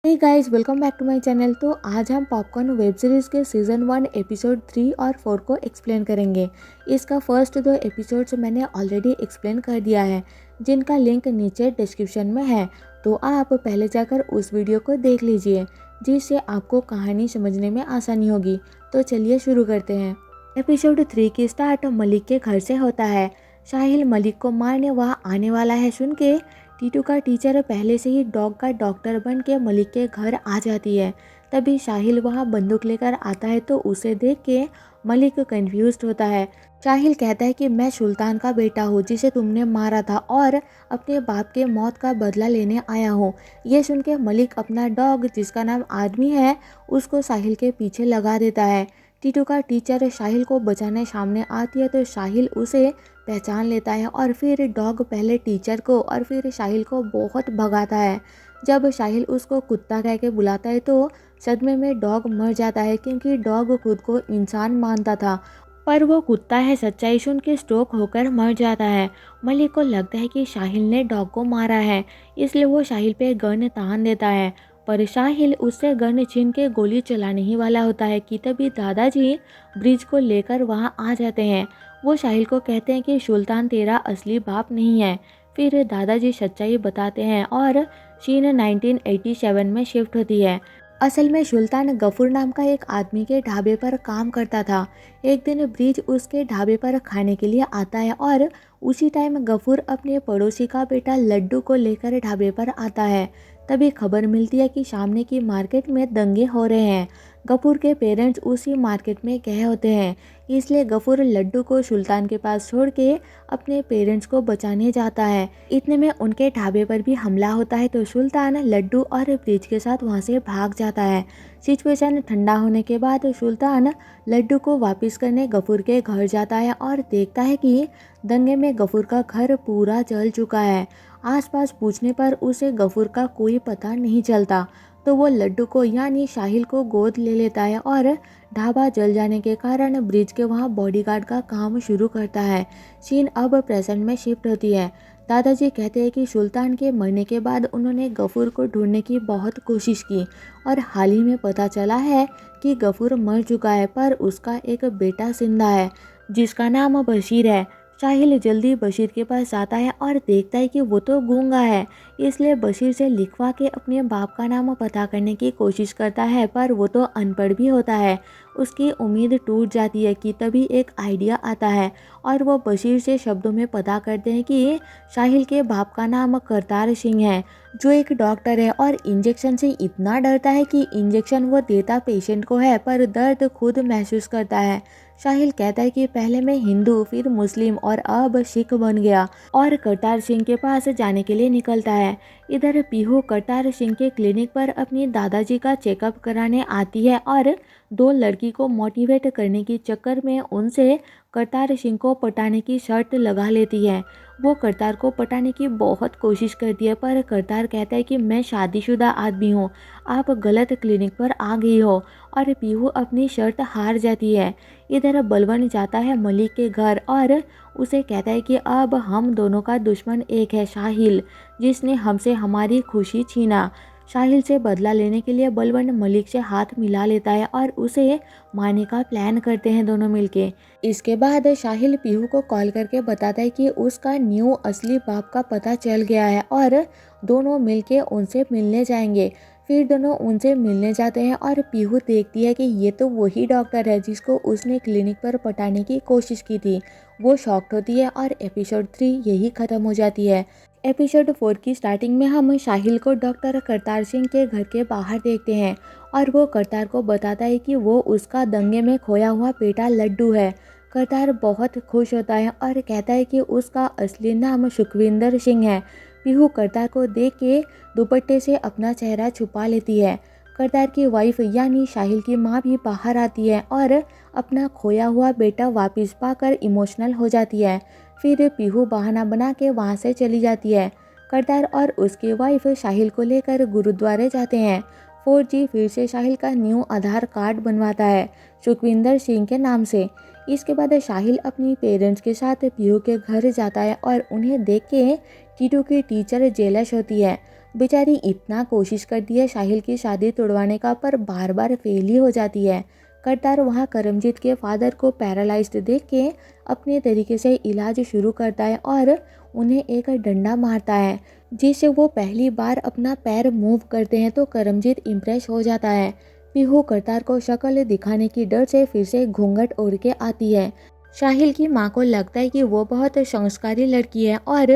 Hey guys, welcome back to my channel. तो आज हम पॉपकॉर्न वेब सीरीज़ के सीज़न 1 एपिसोड 3 और 4 को एक्सप्लेन करेंगे। इसका फर्स्ट 2 एपिसोड्स मैंने ऑलरेडी एक्सप्लेन कर दिया है, जिनका लिंक नीचे डिस्क्रिप्शन में है। तो आप पहले जाकर उस वीडियो को देख लीजिए, जिससे आपको कहानी समझने में आसानी होगी। तो चलिए शुरू करते हैं। एपिसोड 3 की स्टार्ट मलिक के घर से होता है। साहिल मलिक को मारने वहाँ आने वाला है सुन के टीटू का टीचर पहले से ही डॉग का डॉक्टर बन के मलिक के घर आ जाती है। तभी साहिल वहाँ बंदूक लेकर आता है तो उसे देख के मलिक कंफ्यूज्ड होता है। साहिल कहता है कि मैं सुल्तान का बेटा हूँ जिसे तुमने मारा था और अपने बाप के मौत का बदला लेने आया हूँ। ये सुन के मलिक अपना डॉग जिसका नाम आदमी है उसको साहिल के पीछे लगा देता है। टीटू का टीचर साहिल को बचाने सामने आती है तो साहिल उसे पहचान लेता है और फिर डॉग पहले टीचर को और फिर साहिल को बहुत भगाता है। जब साहिल उसको कुत्ता कह के बुलाता है तो सदमे में डॉग मर जाता है, क्योंकि डॉग खुद को इंसान मानता था पर वो कुत्ता है। सच्चाई सुन के स्ट्रोक होकर मर जाता है। मलिक को लगता है कि साहिल ने डॉग को मारा है, इसलिए वो साहिल पे गन तान देता है। पर साहिल उससे गन छीन के गोली चलाने ही वाला होता है कि तभी दादाजी ब्रिज को लेकर वहाँ आ जाते हैं। वो साहिल को कहते हैं कि सुल्तान तेरा असली बाप नहीं है। फिर दादाजी सच्चाई बताते हैं और सीन 1987 में शिफ्ट होती है। असल में सुल्तान गफूर नाम का एक आदमी के ढाबे पर काम करता था। एक दिन ब्रिज उसके ढाबे पर खाने के लिए आता है और उसी टाइम गफूर अपने पड़ोसी का बेटा लड्डू को लेकर ढाबे पर आता है। तभी खबर मिलती है कि सामने की मार्केट में दंगे हो रहे हैं। गफूर के पेरेंट्स उसी मार्केट में गए होते हैं, इसलिए गफूर लड्डू को सुल्तान के पास छोड़ के अपने पेरेंट्स को बचाने जाता है। इतने में उनके ढाबे पर भी हमला होता है तो सुल्तान लड्डू और ब्रिज के साथ वहां से भाग जाता है। सिचुएशन ठंडा होने के बाद सुल्तान लड्डू को वापस करने गफूर के घर जाता है और देखता है कि दंगे में गफूर का घर पूरा जल चुका है। आसपास पूछने पर उसे गफूर का कोई पता नहीं चलता, तो वो लड्डू को यानी साहिल को गोद ले लेता है और ढाबा जल जाने के कारण ब्रिज के वहाँ बॉडीगार्ड का काम शुरू करता है। सीन अब प्रेजेंट में शिफ्ट होती है। दादाजी कहते हैं कि सुल्तान के मरने के बाद उन्होंने गफूर को ढूंढने की बहुत कोशिश की और हाल ही में पता चला है कि गफूर मर चुका है, पर उसका एक बेटा जिंदा है जिसका नाम बशीर है। साहिल जल्दी बशीर के पास जाता है और देखता है कि वो तो गूंगा है, इसलिए बशीर से लिखवा के अपने बाप का नाम पता करने की कोशिश करता है, पर वो तो अनपढ़ भी होता है। उसकी उम्मीद टूट जाती है कि तभी एक आइडिया आता है और वो बशीर से शब्दों में पता करते हैं कि साहिल के बाप का नाम करतार सिंह है, जो एक डॉक्टर है और इंजेक्शन से इतना डरता है कि इंजेक्शन वो देता पेशेंट को है पर दर्द खुद महसूस करता है। साहिल कहता है कि पहले मैं हिंदू, फिर मुस्लिम और अब सिख बन गया और करतार सिंह के पास जाने के लिए निकलता है। इधर पीहू करतार सिंह के क्लिनिक पर अपनी दादाजी का चेकअप कराने आती है और दो लड़की को मोटिवेट करने के चक्कर में उनसे करतार सिंह को पटाने की शर्त लगा लेती है। वो करतार को पटाने की बहुत कोशिश करती है, पर करतार कहता है कि मैं शादीशुदा आदमी हूँ, आप गलत क्लिनिक पर आ गई हो, और पीहू अपनी शर्त हार जाती है। इधर बलवन जाता है मलिक के घर और उसे कहता है कि अब हम दोनों का दुश्मन एक है, साहिल, जिसने हमसे हमारी खुशी छीना। साहिल से बदला लेने के लिए बलवन मलिक से हाथ मिला लेता है और उसे मारने का प्लान करते हैं दोनों मिलके। इसके बाद साहिल पीहू को कॉल करके बताता है कि उसका न्यू असली बाप का पता चल गया है और दोनों मिलके उनसे मिलने जाएंगे। फिर दोनों उनसे मिलने जाते हैं और पीहू देखती है कि ये तो वही डॉक्टर है जिसको उसने क्लिनिक पर पटाने की कोशिश की थी। वो शॉक्ड होती है और एपिसोड 3 यही ख़त्म हो जाती है। एपिसोड 4 की स्टार्टिंग में हम साहिल को डॉक्टर करतार सिंह के घर के बाहर देखते हैं और वो करतार को बताता है कि वो उसका दंगे में खोया हुआ बेटा लड्डू है। करतार बहुत खुश होता है और कहता है कि उसका असली नाम सुखविंदर सिंह है। पीहू करतार को देख के दुपट्टे से अपना चेहरा छुपा लेती है। करतार की वाइफ यानी साहिल की माँ भी बाहर आती है और अपना खोया हुआ बेटा वापस पाकर इमोशनल हो जाती है। फिर पीहू बहाना बना के वहाँ से चली जाती है। करतार और उसकी वाइफ साहिल को लेकर गुरुद्वारे जाते हैं। 4G फिर से साहिल का न्यू आधार कार्ड बनवाता है सुखविंदर सिंह के नाम से। इसके बाद साहिल अपनी पेरेंट्स के साथ पीहू के घर जाता है और उन्हें देख के टीटू की टीचर जेलस होती है। बेचारी इतना कोशिश करती है साहिल की शादी तुड़वाने का, पर बार बार फेल ही हो जाती है। करतार वहाँ करमजीत के फादर को पैरालाइज्ड देख के अपने तरीके से इलाज शुरू करता है और उन्हें एक डंडा मारता है, जिससे वो पहली बार अपना पैर मूव करते हैं तो करमजीत इम्प्रेस हो जाता है। पीहू करतार को शक्ल दिखाने की डर से फिर से घूंघट ओढ़ के आती है। साहिल की माँ को लगता है कि वो बहुत संस्कारी लड़की है और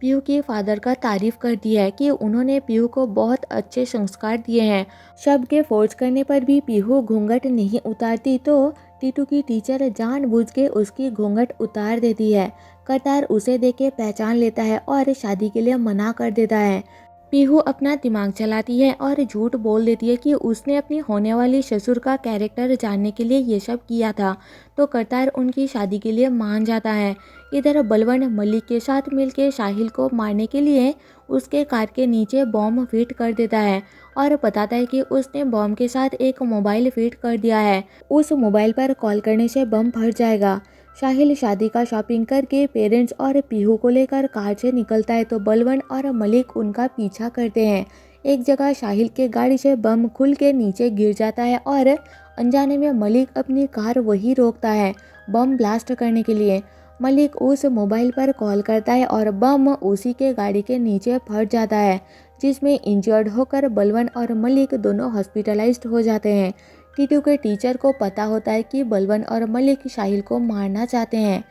पीहू के फादर का तारीफ करती है कि उन्होंने पीहू को बहुत अच्छे संस्कार दिए हैं। सबके फोर्स करने पर भी पीहू घूंघट नहीं उतारती तो टीटू की टीचर जानबूझ के उसकी घूंघट उतार देती है। करतार उसे देख के पहचान लेता है और शादी के लिए मना कर देता है। पीहू अपना दिमाग चलाती है और झूठ बोल देती है कि उसने अपनी होने वाली ससुर का कैरेक्टर जानने के लिए ये सब किया था, तो करतार उनकी शादी के लिए मान जाता है। इधर बलवन मलिक के साथ मिलकर साहिल को मारने के लिए उसके कार के नीचे बॉम्ब फिट कर देता है और बताता है कि उसने बॉम्ब के साथ एक मोबाइल फिट कर दिया है, उस मोबाइल पर कॉल करने से बम फट जाएगा। साहिल शादी का शॉपिंग करके पेरेंट्स और पीहू को लेकर कार से निकलता है तो बलवन और मलिक उनका पीछा करते हैं। एक जगह साहिल के गाड़ी से बम खुल के नीचे गिर जाता है और अनजाने में मलिक अपनी कार वही रोकता है बम ब्लास्ट करने के लिए। मलिक उस मोबाइल पर कॉल करता है और बम उसी के गाड़ी के नीचे फट जाता है, जिसमें इंजर्ड होकर बलवन और मलिक दोनों हॉस्पिटलाइज्ड हो जाते हैं। टीटू के टीचर को पता होता है कि बलवन और मलिक साहिल को मारना चाहते हैं,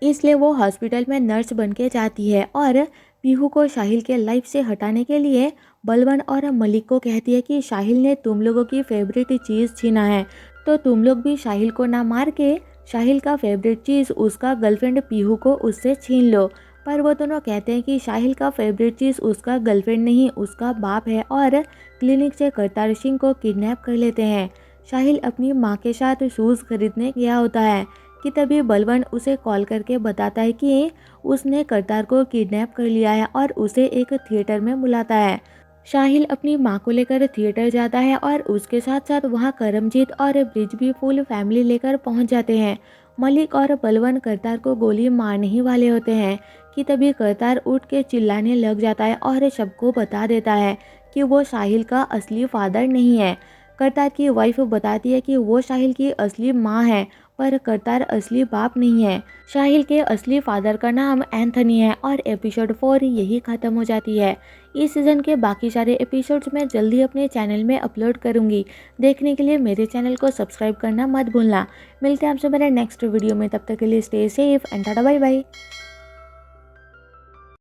इसलिए वो हॉस्पिटल में नर्स बन के जाती है और पीहू को साहिल के लाइफ से हटाने के लिए बलवन और मलिक को कहती है कि साहिल ने तुम लोगों की फेवरेट चीज़ छीना है, तो तुम लोग भी साहिल को ना मार के साहिल का फेवरेट चीज़ उसका गर्लफ्रेंड पीहू को उससे छीन लो। पर वो दोनों कहते हैं कि साहिल का फेवरेट चीज़ उसका गर्लफ्रेंड नहीं उसका बाप है और क्लिनिक से करतार सिंह को किडनैप कर लेते हैं। साहिल अपनी माँ के साथ शूज़ खरीदने गया होता है कि तभी बलवन उसे कॉल करके बताता है कि उसने करतार को किडनैप कर लिया है और उसे एक थिएटर में बुलाता है। साहिल अपनी माँ को लेकर थिएटर जाता है और उसके साथ साथ वहाँ करमजीत और ब्रिज भी फुल फैमिली लेकर पहुँच जाते हैं। मलिक और बलवन करतार को गोली मारने ही वाले होते हैं कि तभी करतार उठ के चिल्लाने लग जाता है और सबको बता देता है कि वो साहिल का असली फादर नहीं है। करतार की वाइफ बताती है कि वो साहिल की असली माँ है, पर करतार असली बाप नहीं है। साहिल के असली फादर का नाम एंथनी है और एपिसोड 4 यही ख़त्म हो जाती है। इस सीज़न के बाकी सारे एपिसोड्स मैं जल्दी अपने चैनल में अपलोड करूँगी। देखने के लिए मेरे चैनल को सब्सक्राइब करना मत भूलना। मिलते हैं आपसे मेरे नेक्स्ट वीडियो में, तब तक के लिए stay safe and tata bye bye.